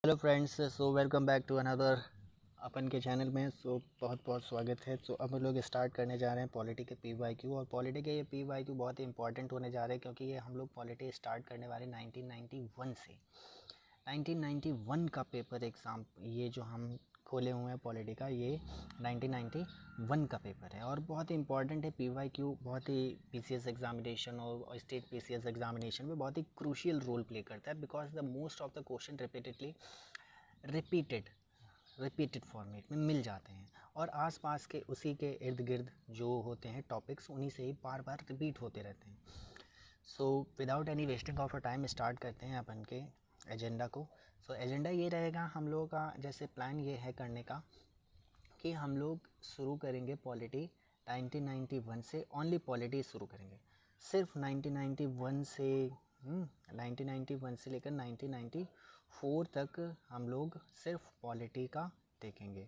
Hello friends, so welcome back to another अपन के channel में। बहुत बहुत स्वागत है। अब हम लोग स्टार्ट करने जा रहे हैं पॉलिटी के PYQ। और पॉलिटी के ये PYQ बहुत ही इंपॉर्टेंट होने जा रहे हैं क्योंकि ये हम लोग पॉलिटी स्टार्ट करने वाले 1991 से। 1991 का पेपर एग्ज़ाम ये जो हम खोले हुए हैं पॉलिटी का, ये 1991 का पेपर है और बहुत ही इंपॉर्टेंट है। PYQ बहुत ही PCS एग्जामिनेशन और स्टेट PCS एग्जामिनेशन में बहुत ही क्रूशियल रोल प्ले करता है, because the most of the question repeated format में मिल जाते हैं और आसपास के उसी के इर्द गिर्द जो होते हैं टॉपिक्स, उन्हीं से ही बार बार रिपीट होते रहते हैं। So without any wasting of a time start करते हैं अपन के एजेंडा को। एजेंडा ये रहेगा हम लोगों का, जैसे प्लान ये है करने का कि हम लोग शुरू करेंगे पॉलिटी 1991 से। ओनली पॉलिटी शुरू करेंगे सिर्फ 1991 से। 1991 से लेकर 1994 तक हम लोग सिर्फ पॉलिटी का देखेंगे।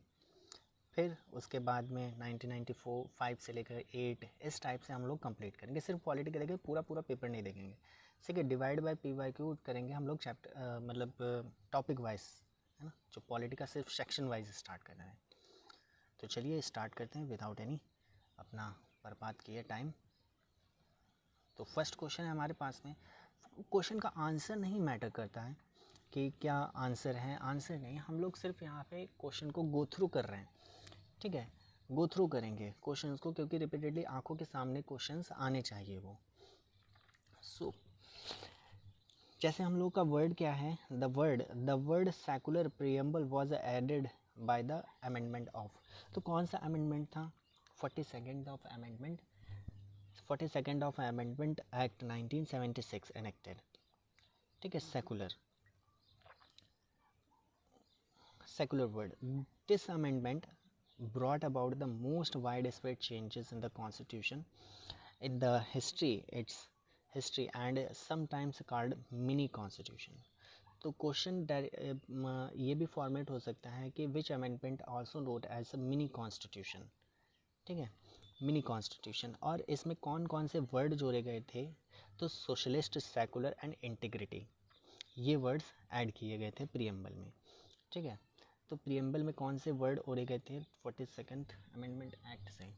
फिर उसके बाद में 1994 5 से लेकर 8 इस टाइप से हम लोग कंप्लीट करेंगे। सिर्फ पॉलिटी का देखेंगे, पूरा पूरा पेपर नहीं देखेंगे। ठीक है, डिवाइड बाय PYQ करेंगे हम लोग चैप्टर, मतलब टॉपिक वाइज, है ना। जो पॉलिटी का सिर्फ सेक्शन वाइज स्टार्ट करना है। तो चलिए स्टार्ट करते हैं विदाउट एनी अपना बर्बाद किए टाइम। तो फर्स्ट क्वेश्चन है हमारे पास में। क्वेश्चन का आंसर नहीं मैटर करता है कि क्या आंसर है, आंसर नहीं, हम लोग सिर्फ यहाँ पे क्वेश्चन को गो थ्रू कर रहे हैं। ठीक है, गो थ्रू करेंगे क्वेश्चंस को, क्योंकि रिपीटेडली आंखों के सामने क्वेश्चंस आने चाहिए वो। जैसे हम लोग का वर्ड क्या है, the word secular preamble was added by the amendment of. तो कौन सा अमेंडमेंट था? 42nd of amendment act 1976 enacted. ठीक है, secular word. This amendment brought about the most widespread changes in the constitution in the history and sometimes called mini constitution. तो question ये भी format हो सकता है कि which amendment also known as a mini constitution. ठीक है, mini constitution. और इसमें कौन कौन से वर्ड जोड़े गए थे? तो सोशलिस्ट, सेकुलर एंड इंटीग्रिटी, ये वर्ड्स ऐड किए गए थे प्रीएम्बल में। ठीक है, तो प्रीएम्बल में कौन से वर्ड ओढ़े गए थे 42nd अमेंडमेंट एक्ट से?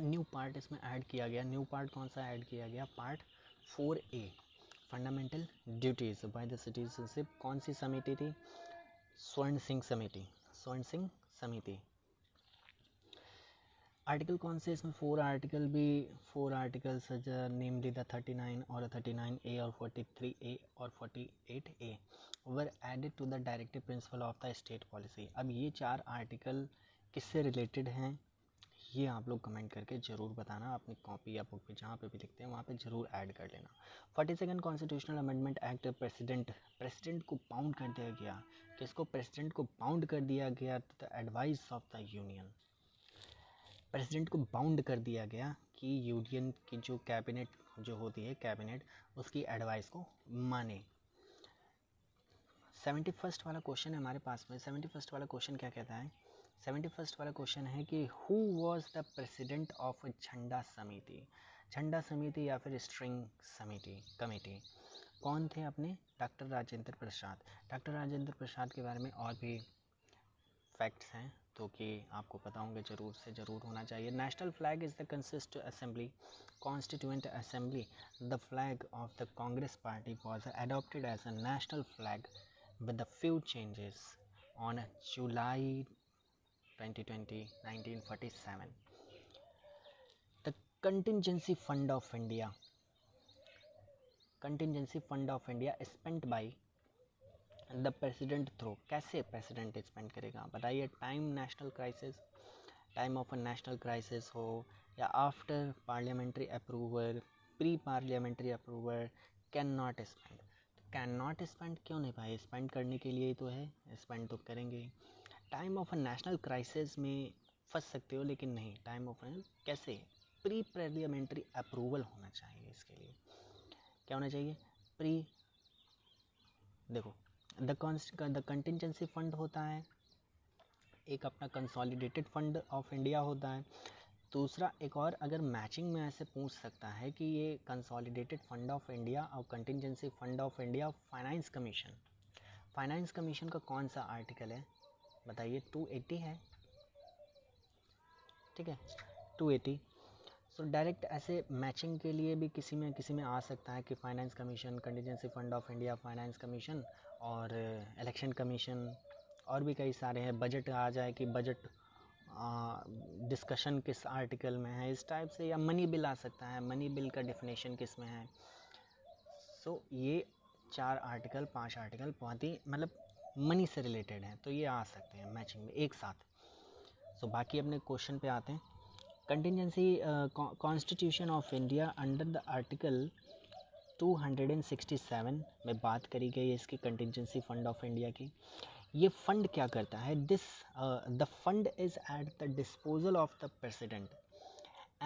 न्यू पार्ट इसमें ऐड किया गया। न्यू पार्ट कौन सा ऐड किया गया? Part 4A, fundamental duties by the citizenship. कौन सी समिति थी? स्वर्ण सिंह समिति। आर्टिकल कौन से इसमें? फोर आर्टिकल्स, नेमली द 39 और 39A और 43A और 48A were added to the directive principle of the state policy. अब ये 4 आर्टिकल किससे रिलेटेड हैं, ये आप लोग कमेंट करके ज़रूर बताना। अपनी कॉपी या बुक पे जहाँ पे भी लिखते हैं वहाँ पे ज़रूर ऐड कर लेना। 42nd constitutional amendment act president को बाउंड कर दिया गया। किसको? प्रेसिडेंट को बाउंड कर दिया गया to the advice of the union. President को बाउंड कर दिया गया कि यूनियन की जो कैबिनेट जो होती है, कैबिनेट उसकी एडवाइस को माने। 71st वाला क्वेश्चन है हमारे पास में। 71st वाला क्वेश्चन क्या कहता है? 71st वाला क्वेश्चन है कि who was the president of झंडा समिति। झंडा समिति या फिर स्ट्रिंग कमेटी कौन थे अपने? डॉक्टर राजेंद्र प्रसाद। डॉक्टर राजेंद्र प्रसाद के बारे में और भी फैक्ट्स हैं तो कि आपको पता होंगे, ज़रूर से ज़रूर होना चाहिए। National flag is the constituent assembly. The flag of the Congress party was adopted as a national flag with a few changes on July 2020 1947. The contingency fund of India spent by the president through. कैसे president spend करेगा बताइए? Time of a national crisis हो या after parliamentary approval, pre parliamentary approval, can not spend क्यों नहीं भाई? Spend करने के लिए ही तो है, स्पेंड तो करेंगे। Time of a national crisis में फंस सकते हो, लेकिन नहीं, टाइम ऑफ कैसे? प्री पार्लियामेंट्री अप्रूवल होना चाहिए। इसके लिए क्या होना चाहिए? देखो, द कंटिजेंसी फंड होता है एक, अपना कंसोलिडेटेड फंड ऑफ इंडिया होता है, दूसरा एक और अगर मैचिंग में ऐसे पूछ सकता है कि ये कंसोलिडेटेड फंड ऑफ इंडिया और contingency fund of India finance commission का कौन सा आर्टिकल है बताइए? 280 है, ठीक है, 280। सो डायरेक्ट ऐसे मैचिंग के लिए भी किसी में आ सकता है कि finance commission, contingency fund of India, finance commission और इलेक्शन कमीशन, और भी कई सारे हैं। बजट आ जाए कि बजट डिस्कशन किस आर्टिकल में है, इस टाइप से। या मनी बिल आ सकता है, मनी बिल का डेफिनेशन किस में है। सो ये 5 आर्टिकल बहुत ही मतलब मनी से रिलेटेड हैं, तो ये आ सकते हैं मैचिंग में एक साथ। सो बाकी अपने क्वेश्चन पे आते हैं। Contingency constitution of India under the article 267 में बात करी गई है इसकी कंटिजेंसी फंड ऑफ इंडिया की। ये फंड क्या करता है? The fund is at the disposal of the president.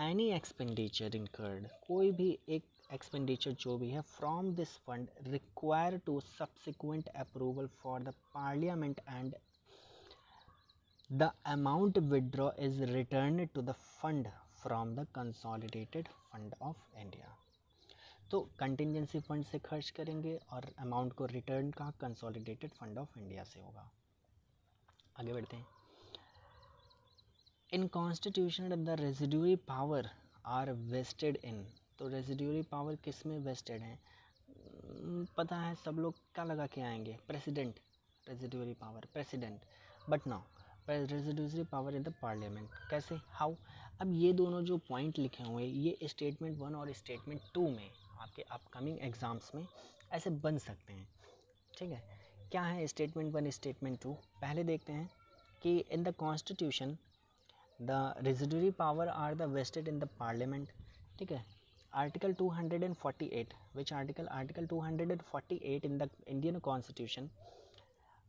Any expenditure incurred, कोई भी एक एक्सपेंडिचर जो भी है from this fund require to subsequent approval for the parliament and the amount withdraw is return to the fund from the consolidated fund of India. तो contingency fund से खर्च करेंगे और अमाउंट को रिटर्न का कंसोलिडेटेड फंड ऑफ इंडिया से होगा। आगे बढ़ते हैं। In constitution the residuary power are vested in. तो रेजिड्यूरी पावर किस में वेस्टेड है? पता है सब लोग क्या लगा के आएंगे? President. Residuary power president, but now residuary power in the parliament. कैसे? हाउ? अब ये दोनों जो पॉइंट लिखे हुए हैं ये स्टेटमेंट 1 और स्टेटमेंट 2 में आपके अपकमिंग एग्जाम्स में ऐसे बन सकते हैं, ठीक है। क्या है स्टेटमेंट 1 स्टेटमेंट 2? पहले देखते हैं कि in the constitution the residuary power are the vested in the parliament, ठीक है। Article 248, which article 248 in the Indian constitution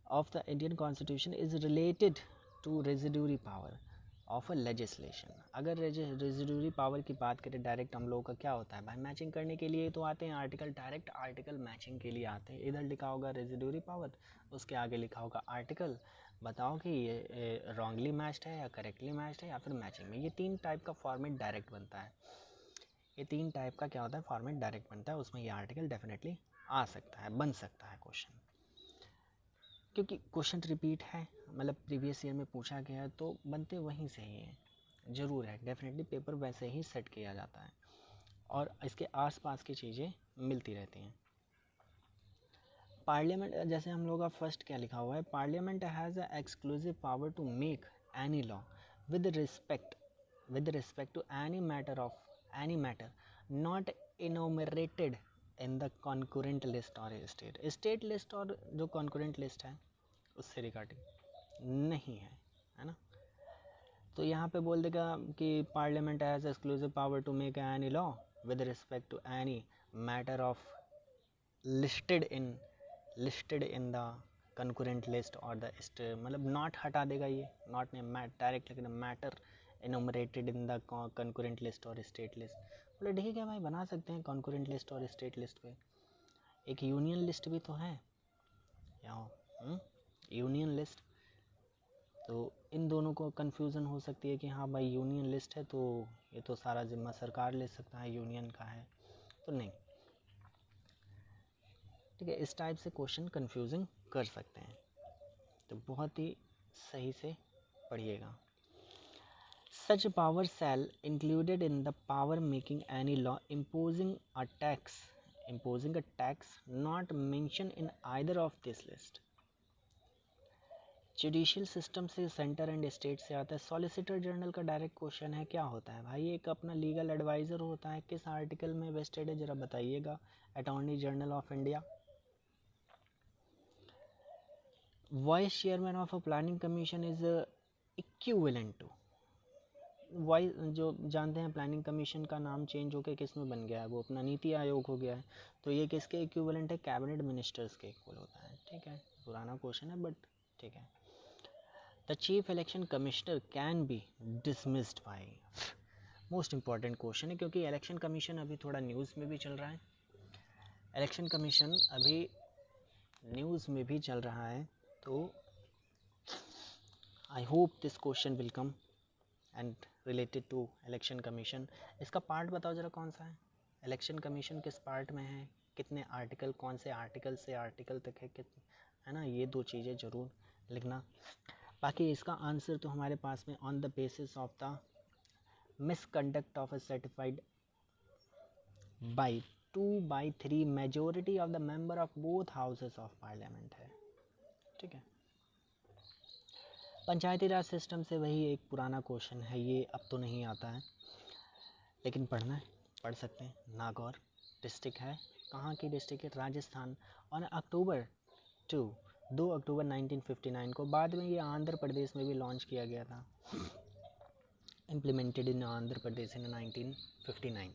of the Indian Constitution is related to residuary power of a legislation। अगर residuary power की बात करें direct हम लोगों का क्या होता है भाई? मैचिंग करने के लिए तो आते हैं आर्टिकल, डायरेक्ट आर्टिकल मैचिंग के लिए आते हैं। इधर लिखा होगा रेजिड्यूरी पावर, उसके आगे लिखा होगा आर्टिकल। बताओ कि ये रॉन्गली मैच्ड है या करेक्टली मैच्ड है या फिर मैचिंग में। ये 3 टाइप का फॉर्मेट डायरेक्ट बनता है। ये 3 टाइप का क्या होता है? फॉर्मेट डायरेक्ट बनता है, उसमें ये आर्टिकल डेफिनेटली आ सकता है, बन सकता है क्वेश्चन, क्योंकि क्वेश्चन रिपीट है, मतलब प्रीवियस ईयर में पूछा गया है तो बनते वहीं से ही हैं। ज़रूर है, डेफिनेटली पेपर वैसे ही सेट किया जाता है और इसके आसपास की चीज़ें मिलती रहती हैं। पार्लियामेंट, जैसे हम लोग का फर्स्ट क्या लिखा हुआ है? Parliament has a exclusive power to make any law with respect to any matter not enumerated in the concurrent list और स्टेट लिस्ट और जो कॉन्करेंट लिस्ट है उससे रिगार्डिंग नहीं है, है ना। तो यहाँ पे बोल देगा कि parliament has exclusive power to make any law with respect to any matter of listed in the concurrent list और द मतलब नॉट हटा देगा, ये नॉट ने डायरेक्ट लिख matter enumerated in the concurrent list और स्टेट लिस्ट। बोले ठीक है भाई, बना सकते हैं कंकरेंट लिस्ट और स्टेट लिस्ट पे। एक यूनियन लिस्ट भी तो है यहाँ, यूनियन लिस्ट। तो इन दोनों को कन्फ्यूज़न हो सकती है कि हाँ भाई यूनियन लिस्ट है तो ये तो सारा जिम्मा सरकार ले सकता है, यूनियन का है तो नहीं, ठीक है। इस टाइप से क्वेश्चन कन्फ्यूजिंग कर सकते हैं, तो बहुत ही सही से पढ़िएगा। Such power shall included in the power making any law imposing a tax not mentioned in either of this list। Judicial system से सेंटर एंड स्टेट से आता है। सॉलिसिटर जनरल का डायरेक्ट क्वेश्चन है, क्या होता है भाई? एक अपना लीगल एडवाइज़र होता है, किस आर्टिकल में वेस्टेड है ज़रा बताइएगा? Attorney general of India. Vice chairman of a planning commission is equivalent to, vice जो जानते हैं प्लानिंग कमीशन का नाम चेंज होकर किस में बन गया है? वो अपना नीति आयोग हो गया है, तो ये किसके इक्विवेलेंट है? कैबिनेट मिनिस्टर्स के इक्वल होता है, ठीक है। पुराना क्वेश्चन है बट ठीक है। The chief election commissioner can be dismissed by, most important question है क्योंकि इलेक्शन कमीशन अभी थोड़ा न्यूज़ में भी चल रहा है। इलेक्शन कमीशन अभी न्यूज़ में भी चल रहा है, तो I hope this question will come and related to election commission. इसका पार्ट बताओ ज़रा कौन सा है, इलेक्शन कमीशन किस पार्ट में है, कितने आर्टिकल, कौन से आर्टिकल से आर्टिकल तक है ना, ये 2 चीज़ें ज़रूर लिखना। बाकी इसका आंसर तो हमारे पास में on the basis of the misconduct of a certified by 2/3 majority of the member of both houses of parliament है। ठीक है, पंचायती राज सिस्टम से वही एक पुराना क्वेश्चन है ये, अब तो नहीं आता है लेकिन पढ़ना है, पढ़ सकते हैं। नागौर डिस्ट्रिक्ट है, कहाँ की डिस्ट्रिक्ट है, राजस्थान। ऑन अक्टूबर 2 अक्टूबर 1959 को, बाद में ये आंध्र प्रदेश में भी लॉन्च किया गया था, इम्प्लीमेंटेड इन आंध्र प्रदेश इन 1959।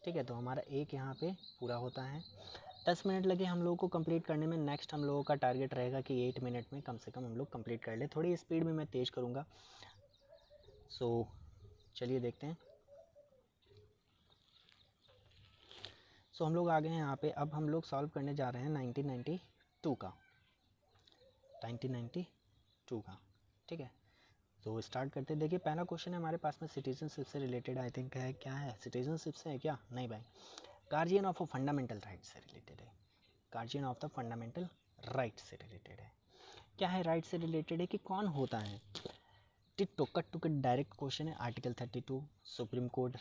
ठीक है, तो हमारा एक यहाँ पे पूरा होता है। 10 मिनट लगे हम लोगों को कंप्लीट करने में। नेक्स्ट हम लोगों का टारगेट रहेगा कि 8 मिनट में कम से कम हम लोग कंप्लीट कर ले। थोड़ी स्पीड में मैं तेज़ करूँगा। सो चलिए देखते हैं। सो हम लोग आ गए हैं यहाँ पे। अब हम लोग सॉल्व करने जा रहे हैं 1992 का, 1992 का। ठीक है, तो स्टार्ट करते हैं। देखिए पहला क्वेश्चन है हमारे पास में सिटीजनशिप से रिलेटेड, आई थिंक है। क्या है, सिटीजनशिप से है क्या? नहीं भाई, guardian of a fundamental right से रिलेटेड है। Guardian of the fundamental right से रिलेटेड है। क्या है, राइट से रिलेटेड है कि कौन होता है। टिट्टो cut to cut direct question है। आर्टिकल 32 सुप्रीम कोर्ट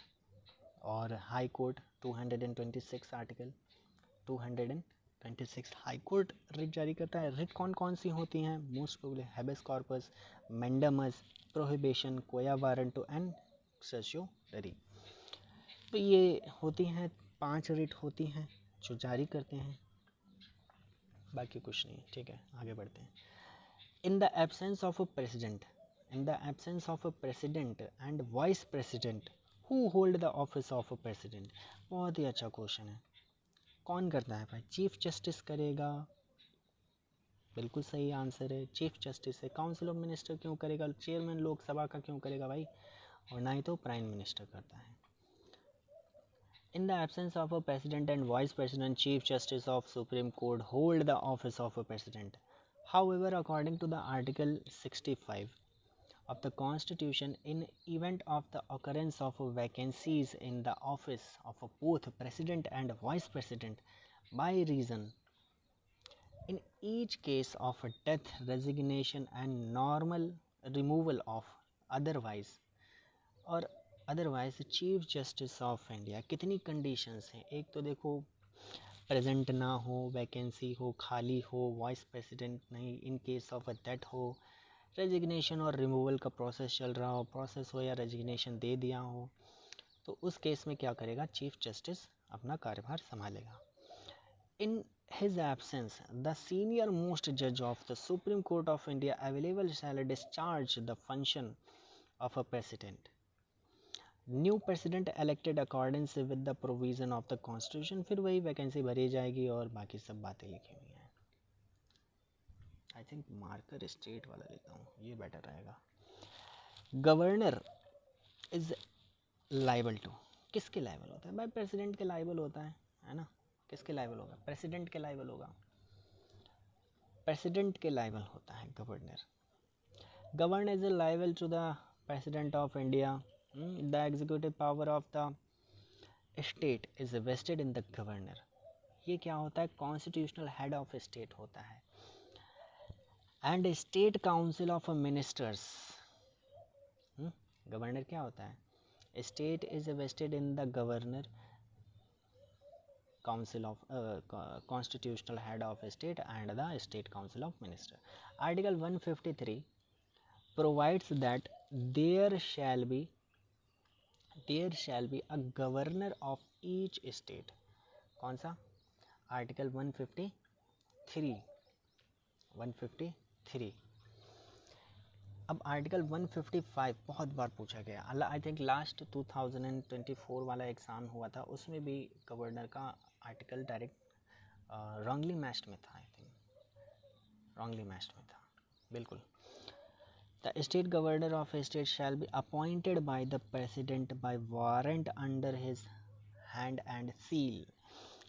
और high court 226 article 226 high court writ जारी करता है। रिट कौन कौन सी होती हैं? Most probably habeas corpus, mandamus, prohibition, quo warranto and certiorari. तो ये होती हैं 5 रिट होती हैं जो जारी करते हैं, बाकी कुछ नहीं। ठीक है, आगे बढ़ते हैं। In the absence of a president, in the absence of a president and vice president who hold the office of a president. बहुत ही अच्छा क्वेश्चन है। कौन करता है भाई? चीफ जस्टिस करेगा, बिल्कुल सही आंसर है, चीफ जस्टिस है। काउंसिल ऑफ मिनिस्टर क्यों करेगा? चेयरमैन लोकसभा का क्यों करेगा भाई? और ना ही तो प्राइम मिनिस्टर करता है। In the absence of a president and vice president, chief justice of Supreme Court hold the office of a president. However, according to the Article 65 of the Constitution, in event of the occurrence of vacancies in the office of both president and vice president by reason, in each case of death, resignation and normal removal of otherwise और otherwise chief justice of India, कितनी conditions हैं? एक तो देखो, present ना हो, vacancy हो, खाली हो, वाइस प्रेसिडेंट नहीं, इन केस ऑफ डेथ हो, रेजिग्नेशन और रिमूवल का प्रोसेस चल रहा हो, प्रोसेस हो या रेजिग्नेशन दे दिया हो, तो उस केस में क्या करेगा? चीफ जस्टिस अपना कार्यभार संभालेगा। इन his absence, the senior most judge of the Supreme Court of India available shall discharge the function of a president. New president elected according with the provision of the constitution. फिर वही vacancy भरी जाएगी और बाकी सब बातें लिखी हुई हैं। आई थिंक मार्कर स्टेट वाला लेता हूँ, ये बेटर रहेगा। गवर्नर इज लाइबल टू, किसके लाइबल होता है भाई? प्रेसिडेंट के लाइबल होता है ना। किसके लाइबल होगा? प्रेसिडेंट के लाइबल होगा, प्रेसिडेंट के लाइबल होता है governor. Governor is liable to the president of India. The executive power of the state is vested in the governor. ये क्या होता है? कॉन्स्टिट्यूशनल हेड ऑफ स्टेट होता है। And state council of ministers, governor क्या होता है? State is vested in the governor, council of constitutional head of state and the state council of minister. Article 153 provides that there shall be a governor of each state. कौन सा? Article 153। अब article 155 बहुत बार पूछा गया। I think last 2024 वाला exam हुआ था, उसमें भी गवर्नर का आर्टिकल डायरेक्ट रॉन्गली मैच्ड में था। आई थिंक रॉन्गली मैच्ड में था, बिल्कुल। The state governor of a state shall be appointed by the president by warrant under his hand and seal.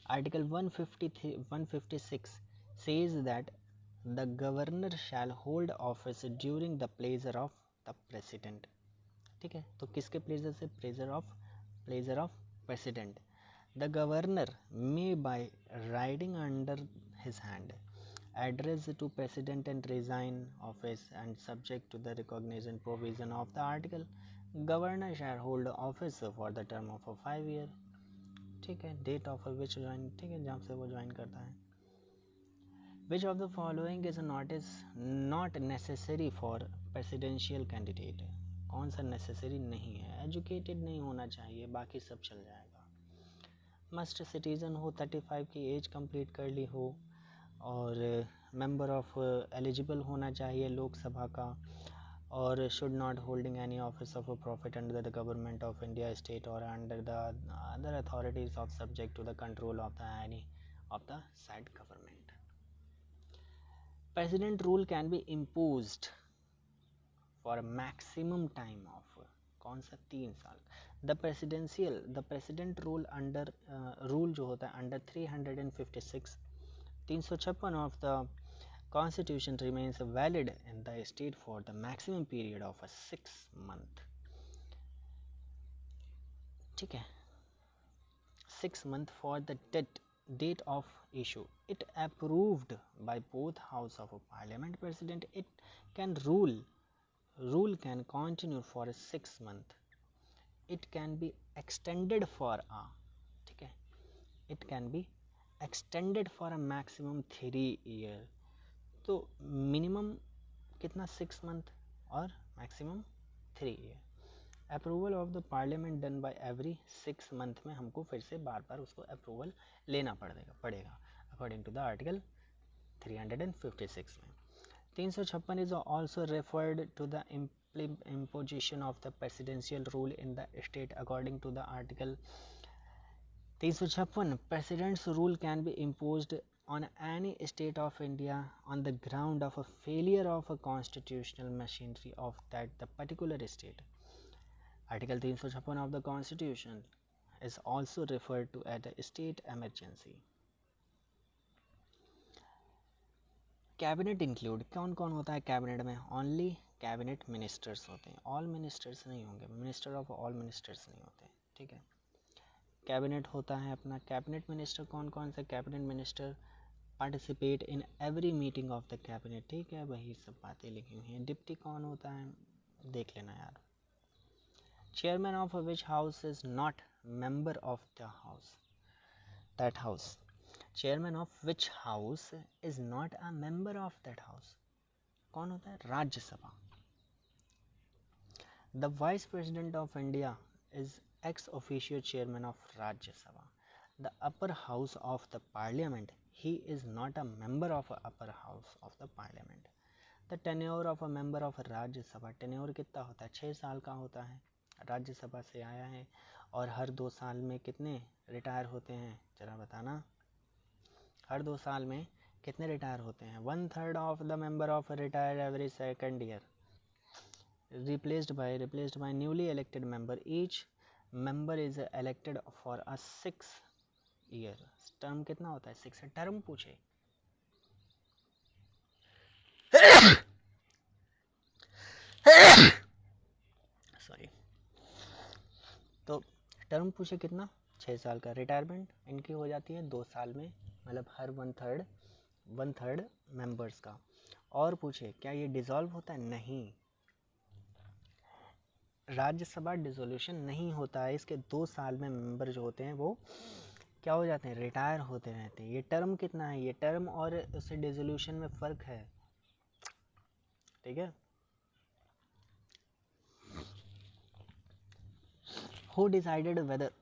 Article 156 says that the governor shall hold office during the pleasure of the president. ठीक है, तो किसके pleasure से? Pleasure of president. The governor may by riding under his hand address to president and resign office and subject to the recognition provision of the article. Governor shall hold office for the term of a 5 year. ठीक है, date of which join, ठीक है, जहाँ से वो join करता है. Which of the following is not necessary for presidential candidate. कौन सा नेसेसरी नहीं है? एजुकेटेड नहीं होना चाहिए, बाकी सब चल जाएगा. मस्ट सिटीजन हो, 35 की एज कंप्लीट कर ली हो, और मेंबर ऑफ एलिजिबल होना चाहिए लोकसभा का, और should not holding any office of profit under the government of India, state और under the other authorities of subject to the control of the any of the side government. President rule can be imposed for maximum time of, कौन सा? 3 साल. The president rule under rule जो होता है under 356 356 of the Constitution remains valid in the state for the maximum period of a 6 month. ठीक है, 6 month for the date of issue. It approved by both House of Parliament. President it can rule can continue for 6 month. It can be extended for a, ठीक है, it can be extended for a maximum 3 year. तो minimum कितना? 6 month और maximum 3 year. Approval of the parliament done by every 6 month में हमको फिर से बार बार उसको अप्रूवल लेना पड़ेगा अकॉर्डिंग टू द आर्टिकल 356 में. 356 is also referred to the imposition of the presidential rule in the state according to the article 356. President's rule can be imposed on any state of India on the ground of a failure of a constitutional machinery of that the particular state. Article 356 of the Constitution is also referred to as a state emergency. Cabinet include कौन कौन होता है cabinet में? Only cabinet ministers होते हैं, all ministers नहीं होंगे, minister of all ministers नहीं होते. ठीक है, कैबिनेट होता है अपना. कैबिनेट मिनिस्टर कौन कौन से? Cabinet minister participate in every meeting of the cabinet. ठीक है, वही सब बातें लिखी हुई हैं. डिप्टी कौन होता है? देख लेना यार. Chairman of which house is not member of the house, that house. Chairman of which house is not a member of that house. कौन होता है? Rajya Sabha. The vice president of India is ex officio chairman of Rajya Sabha. The upper house of the parliament, he is not a member of upper house of the parliament. The tenure of a member of Rajya Sabha, tenure कितना होता है? 6 साल का होता है. राज्य सभा से आया है और हर 2 साल में कितने रिटायर होते हैं? जरा बताना. हर 2 साल में कितने रिटायर होते हैं? 1/3 of the member of retire every second year. Replaced by newly elected member. Each member is elected for a 6 year. Term कितना होता है? 6. टर्म पूछे. सॉरी. तो टर्म पूछे कितना? 6 साल का. रिटायरमेंट इनकी हो जाती है 2 साल में, मतलब हर 1/3 मेंबर्स का. और पूछे क्या ये डिसॉल्व होता है? नहीं, राज्यसभा डिसोल्यूशन नहीं होता है. इसके 2 साल में मेंबर जो होते हैं वो क्या हो जाते हैं? रिटायर होते रहते हैं. ये टर्म कितना है? ये टर्म और उससे डिसोल्यूशन में फ़र्क है. ठीक है. Who decided weather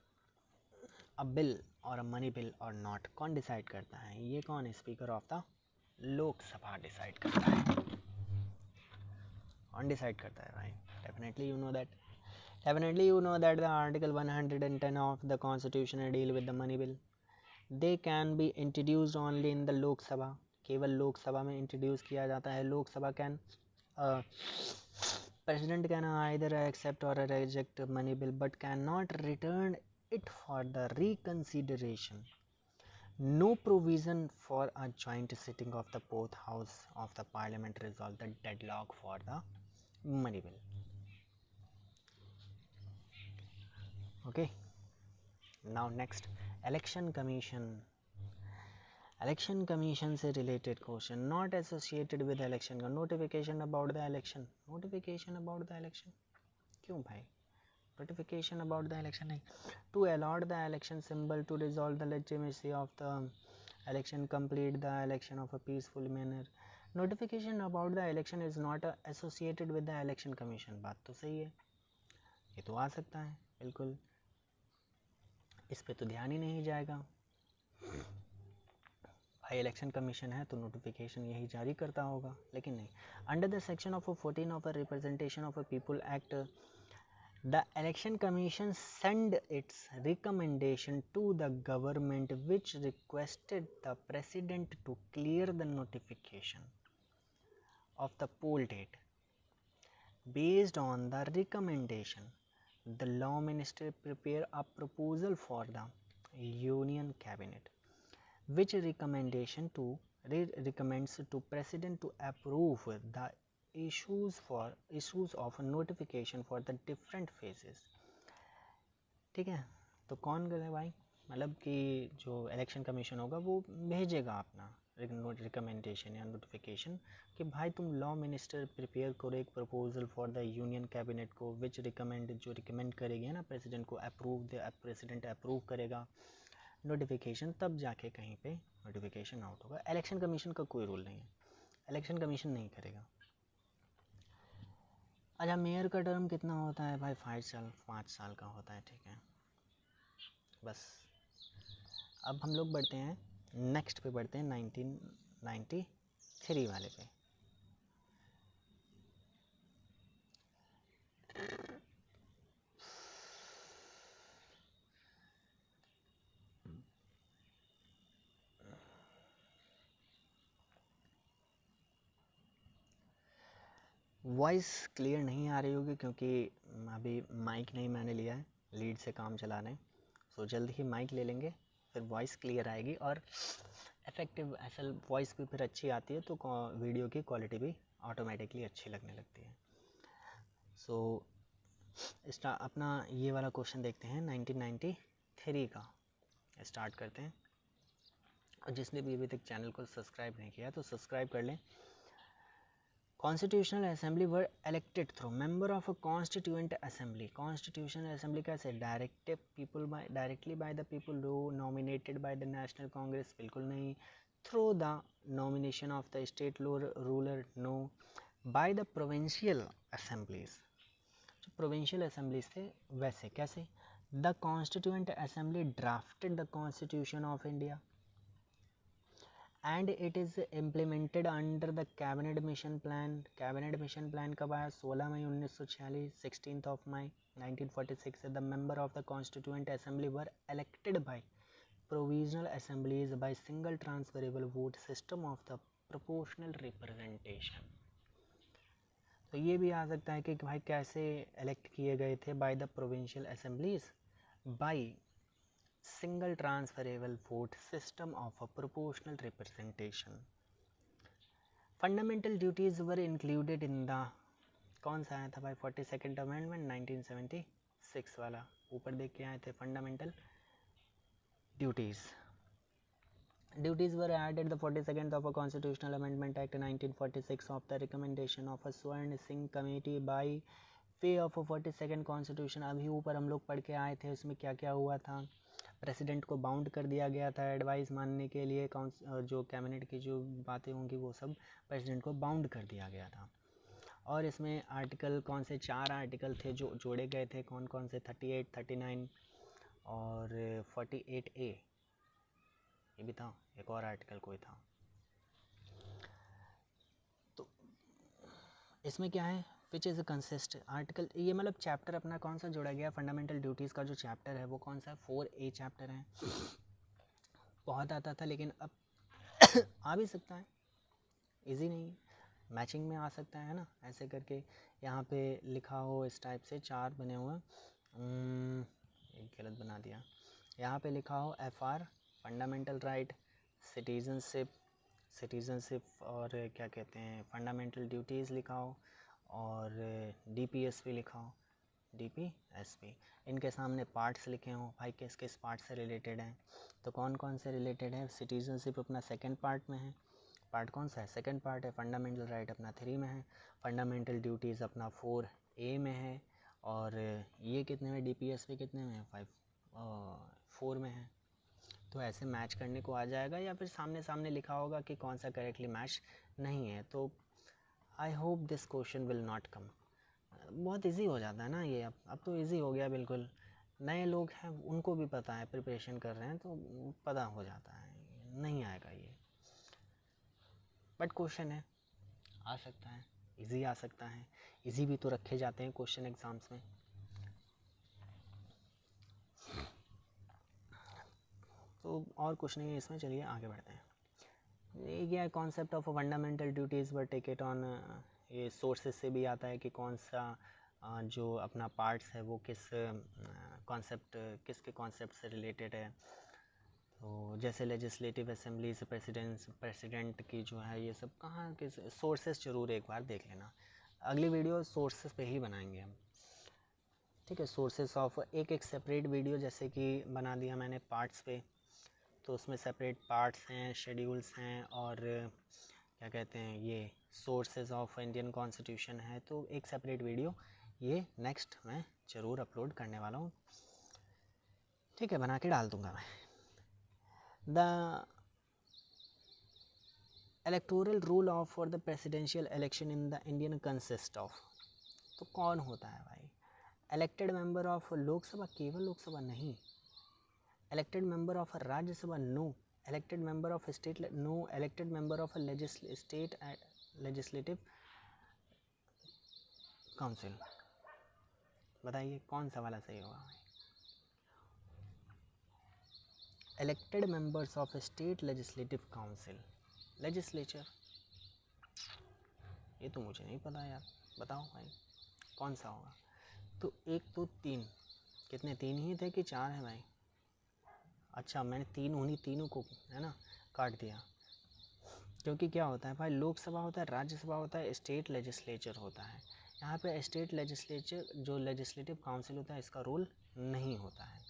a bill और अ मनी बिल और नॉट? कौन डिसाइड करता है? ये कौन है? Speaker of the Lok Sabha decide करता है. कौन डिसाइड करता है भाई? Definitely you know that the article 110 of the constitution deal with the money bill. They can be introduced only in the Lok Sabha. केवल लोकसभा में इंट्रोड्यूस किया जाता है. Lok Sabha can president can either accept or reject money bill but cannot return it for the reconsideration. No provision for a joint sitting of the both house of the parliament resolve the deadlock for the money bill. Okay, now next, election commission. Election commission से related question, not associated with election का, notification about the election, notification about the election, क्यों भाई notification about the election नहीं, to allot the election symbol, to resolve the legitimacy of the election, complete the election of a peaceful manner. Notification about the election is not associated with the election commission, बात तो सही है, ये तो आ सकता है बिल्कुल, इस पे तो ध्यान ही नहीं जाएगा, भाई इलेक्शन कमीशन है तो नोटिफिकेशन यही जारी करता होगा, लेकिन नहीं। Under the section of 14 of a representation of a people act, the election commission send its recommendation to the government which requested the president to clear the notification of the poll date. Based on the recommendation, the law minister prepare a proposal for the union cabinet, which recommends to president to approve the issues of notification for the different phases. ठीक है, तो कौन करे भाई, मतलब कि जो election commission होगा वो भेजेगा अपना रिकमेंडेशन या नोटिफिकेशन कि भाई तुम लॉ मिनिस्टर प्रिपेयर करो एक proposal for the union cabinet को, विच रिकमेंड, जो रिकमेंड करेगी ना प्रेसिडेंट को, अप्रूव प्रेसिडेंट अप्रूव करेगा नोटिफिकेशन, तब जाके कहीं पे नोटिफिकेशन आउट होगा। इलेक्शन कमीशन का कोई रूल नहीं है, इलेक्शन कमीशन नहीं करेगा। अच्छा, मेयर का टर्म कितना होता है भाई, 5 साल का होता है, ठीक है बस। अब हम लोग बढ़ते हैं नेक्स्ट पे, बढ़ते हैं 1993 वाले पे। वॉइस क्लियर नहीं आ रही होगी क्योंकि अभी माइक नहीं मैंने लिया है, लीड से काम चला रहे हैं, सो जल्द ही माइक ले लेंगे, फिर वॉइस क्लियर आएगी और इफेक्टिव असल वॉइस भी फिर अच्छी आती है, तो वीडियो की क्वालिटी भी ऑटोमेटिकली अच्छी लगने लगती है। सो अपना ये वाला क्वेश्चन देखते हैं 1993 का, स्टार्ट करते हैं। और जिसने भी अभी तक चैनल को सब्सक्राइब नहीं किया तो सब्सक्राइब कर लें। Constitutional Assembly were elected through member of a constituent assembly. Constitutional Assembly कैसे, directly by the people who nominated by the National Congress, बिल्कुल नहीं। Through the nomination of the state ruler, no। By the provincial assemblies, जो provincial assemblies थे वैसे कैसे, the constituent assembly drafted the constitution of India and it is implemented under the cabinet mission plan. cabinet mission plan कब आया, 16 मई 1946, 16th of May 1946। the member of the constituent assembly were elected by provisional assemblies by single transferable vote system of the proportional representation। तो ये भी आ सकता है कि भाई कैसे इलेक्ट किए गए थे, by the provincial assemblies by single transferable vote system of a proportional representation। Fundamental duties were included in the, कौन सा आया था भाई, 42nd अमेंडमेंट 1976 वाला, ऊपर देख के आए थे fundamental duties. Duties were added the 42nd of a Constitutional Amendment Act 1946 of the recommendation of a Swarn Singh Committee by way of a 42nd Constitution। अभी ऊपर हम लोग पढ़ के आए थे, उसमें क्या क्या हुआ था, प्रेसिडेंट को बाउंड कर दिया गया था एडवाइस मानने के लिए, जो कैबिनेट की जो बातें होंगी वो सब प्रेसिडेंट को बाउंड कर दिया गया था। और इसमें आर्टिकल कौन से, 4 आर्टिकल थे जो जोड़े गए थे, कौन कौन से, 38, 39 और 48A, ये भी था, एक और आर्टिकल कोई था। तो इसमें क्या है, विच इज़ कंसिस्ट आर्टिकल, ये मतलब चैप्टर अपना कौन सा जोड़ा गया, फंडामेंटल ड्यूटीज़ का जो चैप्टर है वो कौन सा है, 4A चैप्टर है। बहुत आता था लेकिन अब आ भी सकता है, इजी नहीं है, मैचिंग में आ सकता है ना, ऐसे करके यहाँ पे लिखा हो इस टाइप से 4 बने हुए, एक गलत बना दिया, यहाँ पे लिखा हो FR फंडामेंटल राइट, सिटीजनशिप और क्या कहते हैं फंडामेंटल ड्यूटीज़ लिखा हो, और DPS भी लिखा हो, DPSP। इनके सामने पार्ट्स लिखे हों, भाई किस किस पार्ट से रिलेटेड हैं, तो कौन कौन से रिलेटेड है। सिटीजनशिप अपना सेकंड पार्ट में है, पार्ट कौन सा है, सेकंड पार्ट है। फंडामेंटल राइट अपना 3 में है, फंडामेंटल ड्यूटीज़ अपना 4A में है, और ये कितने में, DPSP कितने में है, 4 में है। तो ऐसे मैच करने को आ जाएगा, या फिर सामने सामने लिखा होगा कि कौन सा करेक्टली मैच नहीं है। तो I hope this question will not come. बहुत इजी हो जाता है ना ये, अब तो इजी हो गया बिल्कुल। नए लोग हैं उनको भी पता है, प्रिपरेशन कर रहे हैं तो पता हो जाता है, नहीं आएगा ये। बट क्वेश्चन है, आ सकता है, इजी आ सकता है, इजी भी तो रखे जाते हैं क्वेश्चन एग्जाम्स में। तो और कुछ नहीं है इसमें, चलिए आगे बढ़ते हैं। ये क्या है, concept of fundamental duties were take it on, ये सोर्सेज से भी आता है कि कौन सा जो अपना पार्ट्स है वो किस कॉन्सेप्ट, किसके कॉन्सेप्ट से रिलेटेड है। तो जैसे लेजिस्लेटिव असेंबलीज, प्रेसिडेंट की जो है, ये सब कहाँ के सोर्सेज जरूर एक बार देख लेना। अगली वीडियो सोर्सेज पे ही बनाएंगे हम, ठीक है। सोर्सेज ऑफ एक सेपरेट वीडियो जैसे कि बना दिया मैंने पार्ट्स पे, तो उसमें सेपरेट पार्ट्स हैं, शेड्यूल्स हैं, और क्या कहते हैं ये सोर्सेज ऑफ इंडियन कॉन्स्टिट्यूशन है। तो एक सेपरेट वीडियो ये नेक्स्ट मैं ज़रूर अपलोड करने वाला हूँ, ठीक है, बना के डाल दूँगा मैं। The electoral rule of for the presidential election in the Indian consist of, तो कौन होता है भाई, इलेक्टेड मेंबर ऑफ लोकसभा, केवल लोकसभा नहीं, elected member of Rajya Sabha no, elected member of state no, elected member of state legislative council. बताइए कौन सा वाला सही होगा। Elected members of state legislative council, legislature, ये तो मुझे नहीं पता यार, बताओ भाई कौन सा होगा। तो एक तो 3, कितने 3 ही थे कि 4 है भाई, अच्छा मैंने 3 उन्हीं तीनों को है ना काट दिया, क्योंकि क्या होता है भाई, लोकसभा होता है, राज्यसभा होता है, स्टेट लेजिस्लेचर होता है। यहाँ पे स्टेट लेजिस्लेचर जो लेजिस्लेटिव काउंसिल होता है इसका रोल नहीं होता है,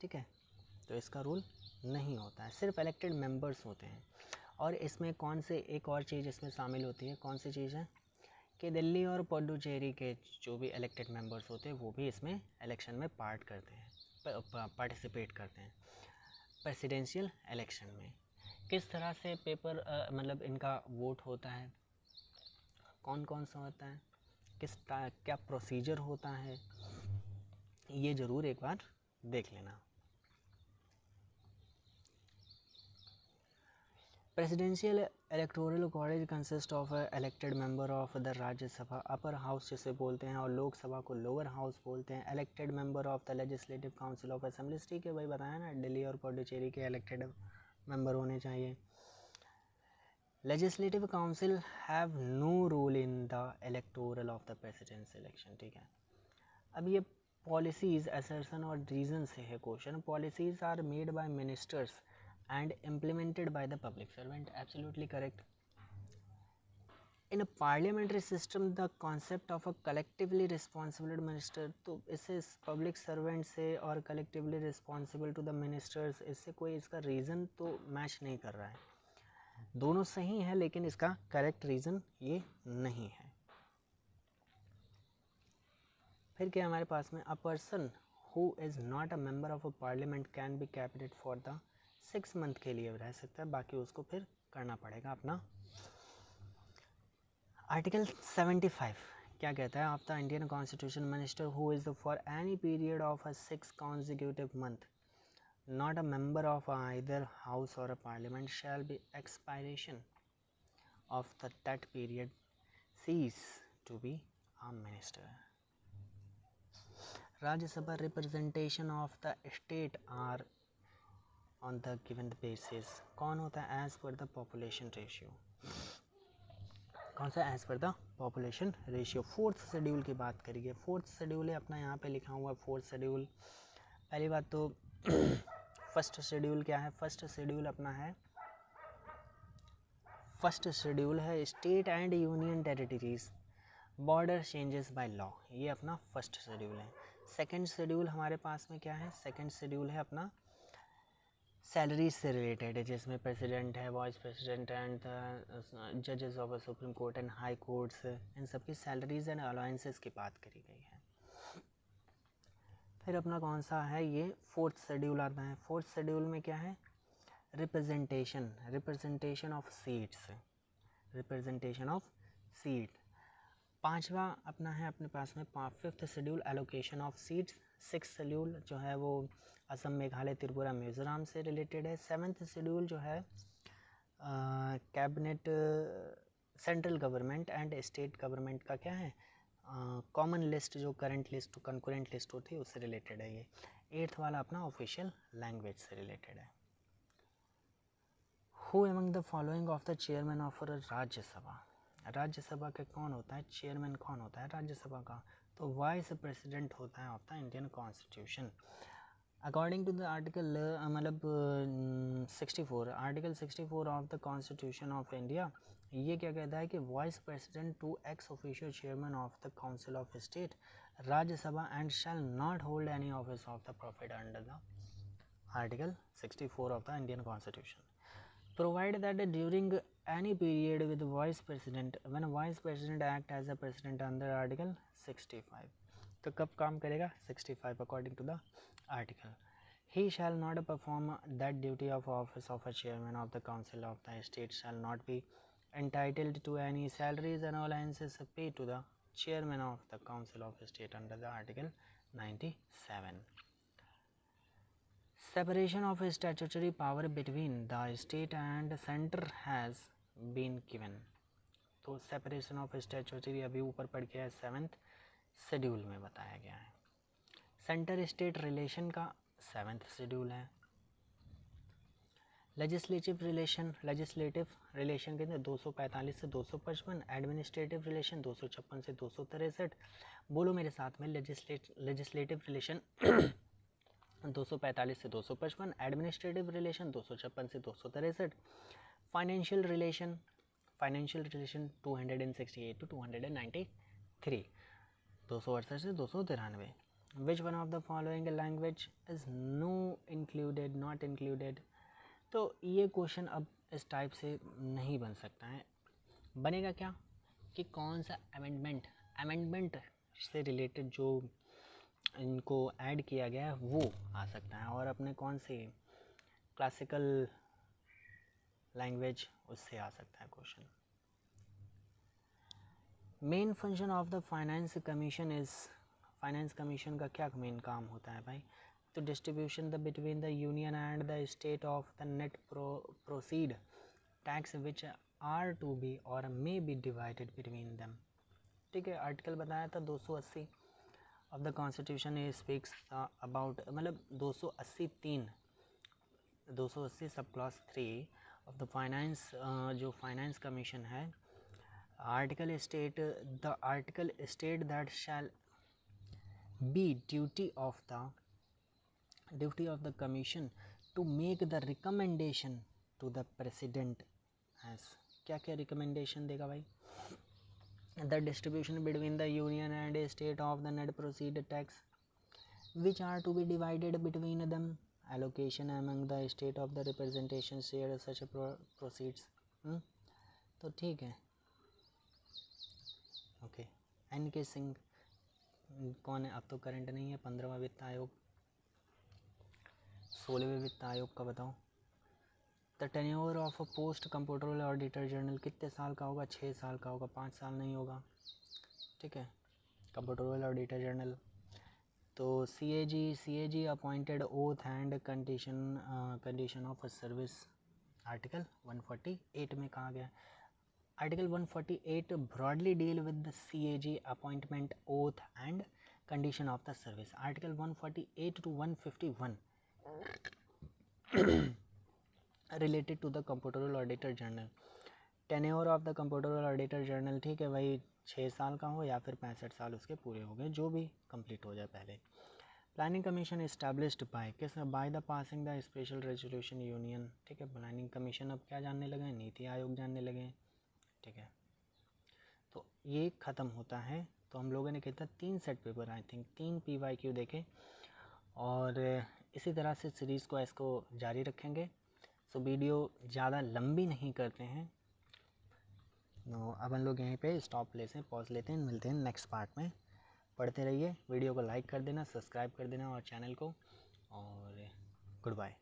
ठीक है, तो इसका रोल नहीं होता है, सिर्फ इलेक्टेड मेंबर्स होते हैं। और इसमें कौन से, एक और चीज़ इसमें शामिल होती है, कौन सी चीज़ है कि दिल्ली और पुडुचेरी के जो भी इलेक्टेड मेंबर्स होते हैं वो भी इसमें इलेक्शन में पार्टिसिपेट करते हैं। प्रेसिडेंशियल इलेक्शन में किस तरह से पेपर मतलब इनका वोट होता है, कौन कौन सा होता है, क्या प्रोसीजर होता है, ये ज़रूर एक बार देख लेना। Presidential electoral college consist of elected member of the Rajya Sabha, upper house जिसे बोलते हैं, और लोकसभा को लोअर हाउस बोलते हैं। Elected member of the legislative council of assemblies, ठीक है भाई, बताया ना, दिल्ली और पुडुचेरी के इलेक्टेड मेंबर होने चाहिए। Legislative council have no role in the electoral of the presidential election, ठीक है। अब ये पॉलिसीज़, असर्शन और रीज़न से है question. Policies are made by ministers and implemented by the public servant, absolutely correct. In a parliamentary system the concept of a collectively responsible minister, तो इससे public servant से और collectively responsible to the ministers, इससे कोई इसका reason तो match नहीं कर रहा है, दोनों सही है लेकिन इसका करेक्ट रीज़न ये नहीं है। फिर क्या हमारे पास में, a person who is not a member of a parliament can be cabinet for the 6 month के लिए रह सकता है, बाकी उसको फिर करना पड़ेगा अपना। आर्टिकल 75 क्या कहता है, of the Indian constitution, minister who is for any period of a 6 consecutive month not a member of either house or a parliament shall be expiration of that period cease to be a minister. Rajya Sabha representation of the state are on the given basis, कौन होता है, as per the population ratio, कौन सा, as per the population ratio. 4th schedule की बात करिए, 4th schedule है अपना, यहाँ पे लिखा हुआ 4th शेड्यूल। पहली बात तो फर्स्ट शेड्यूल क्या है, फर्स्ट शेड्यूल अपना है, फर्स्ट शेड्यूल है state and union territories, border changes by law, ये अपना फर्स्ट शेड्यूल है। सेकंड शेड्यूल हमारे पास में क्या है, सेकंड शेड्यूल है अपना सैलरीज से रिलेटेड है, जिसमें प्रेसिडेंट है, वाइस प्रेसिडेंट एंड जजेस of supreme court and high courts, इन सब की सैलरीज एंड अलाउंसेस की बात करी गई है। फिर अपना कौन सा है, ये फोर्थ शेड्यूल आता है। फोर्थ शेड्यूल में क्या है, representation of seats, representation of seat. पांचवा अपना है अपने पास में fifth schedule allocation of seats. Six schedule जो है वो असम, मेघालय, त्रिपुरा, मिजोरम से रिलेटेड है। सेवन्थ शेड्यूल जो है cabinet, central government and state government का क्या है, कॉमन लिस्ट, जो करंट लिस्ट कंकरेंट लिस्ट होती है उससे रिलेटेड है ये। एट्थ वाला अपना ऑफिशियल लैंग्वेज से रिलेटेड है। Who among the following of the chairman of Rajya Sabha, Rajya Sabha का कौन होता है, चेयरमैन कौन होता है राज्यसभा का, तो वाइस प्रेसिडेंट होता है of the Indian constitution. According to the article मतलब 64, article 64 of the constitution of India, ये क्या कहता है कि vice president to ex officio chairman of the council of state Rajya Sabha and shall not hold any office of the profit under the article 64 of the Indian constitution. Provide that during any period with vice president, when vice president act as a president under article 65, तो कब काम करेगा 65 according to the article, he shall not perform that duty of office of a chairman of the council of the state, shall not be entitled to any salaries and allowances paid to the chairman of the council of state under the article 97. Separation of statutory power between the state and center has been given, तो separation of statutory अभी ऊपर पढ़ के 7th schedule में बताया गया है। Centre state relation का 7th शेड्यूल है। लेजिस्लेटिव रिलेशन के 245 से 255, एडमिनिस्ट्रेटिव रिलेशन 256 से 263। बोलो मेरे साथ में, लेजिस्लेटिव रिलेशन 245 से 255, एडमिनिस्ट्रेटिव रिलेशन 256 से 263, फाइनेंशियल रिलेशन 268 टू 293, 268 से 293। Which one of the following language is not included, तो ये क्वेश्चन अब इस टाइप से नहीं बन सकता है। बनेगा क्या कि कौन सा अमेंडमेंट से रिलेटेड जो इनको ऐड किया गया है वो आ सकता है, और अपने कौन से क्लासिकल लैंग्वेज उससे आ सकता है question. Main function of the finance commission is, finance commission का क्या मेन काम होता है भाई, तो distribution the between the union and the state of the net proceed tax which are to be और may be divided between them. ठीक है, आर्टिकल बताया था 280 of the constitution speaks about, मतलब 280 sub clause 3 of the finance, जो finance commission है, article state that shall be duty of the commission to make the recommendation to the president as, क्या क्या recommendation देगा भाई, the distribution between the union and state of the net proceed tax which are to be divided between them, allocation among the state of the representation share such proceeds। तो ठीक है, okay. N के सिंह कौन है, अब तो current नहीं है। 15वां वित्त आयोग, 16वें वित्त आयोग का बताओ। The tenure of a post computer auditor general कितने साल का होगा, 6 साल का होगा, 5 साल नहीं होगा। ठीक है, कंप्यूटर ऑडिटर जनरल। तो C A G appointed oath and condition of service, article 148 में कहा गया। Article 148 broadly deal with the C A G appointment oath and condition of the service. Article 148 to 151 related to the comptroller auditor general. Tenure of the comptroller auditor general, ठीक है भाई, 6 साल का हो या फिर 65 साल उसके पूरे हो गए, जो भी कंप्लीट हो जाए पहले। प्लानिंग कमीशन इस्टेब्लिश्ड बाय किस, by the passing the special resolution union. ठीक है, प्लानिंग कमीशन अब क्या जानने लगे हैं, नीति आयोग जानने लगे हैं। ठीक है, तो ये ख़त्म होता है। तो हम लोगों ने कितना 3 set paper I think 3 PYQ देखे और इसी तरह से सीरीज़ को इसको जारी रखेंगे। सो वीडियो ज़्यादा लंबी नहीं करते हैं। अब हम लोग यहीं पे स्टॉप लेते हैं, पॉज लेते हैं, मिलते हैं नेक्स्ट पार्ट में। पढ़ते रहिए, वीडियो को लाइक कर देना, सब्सक्राइब कर देना और चैनल को, और गुड बाय।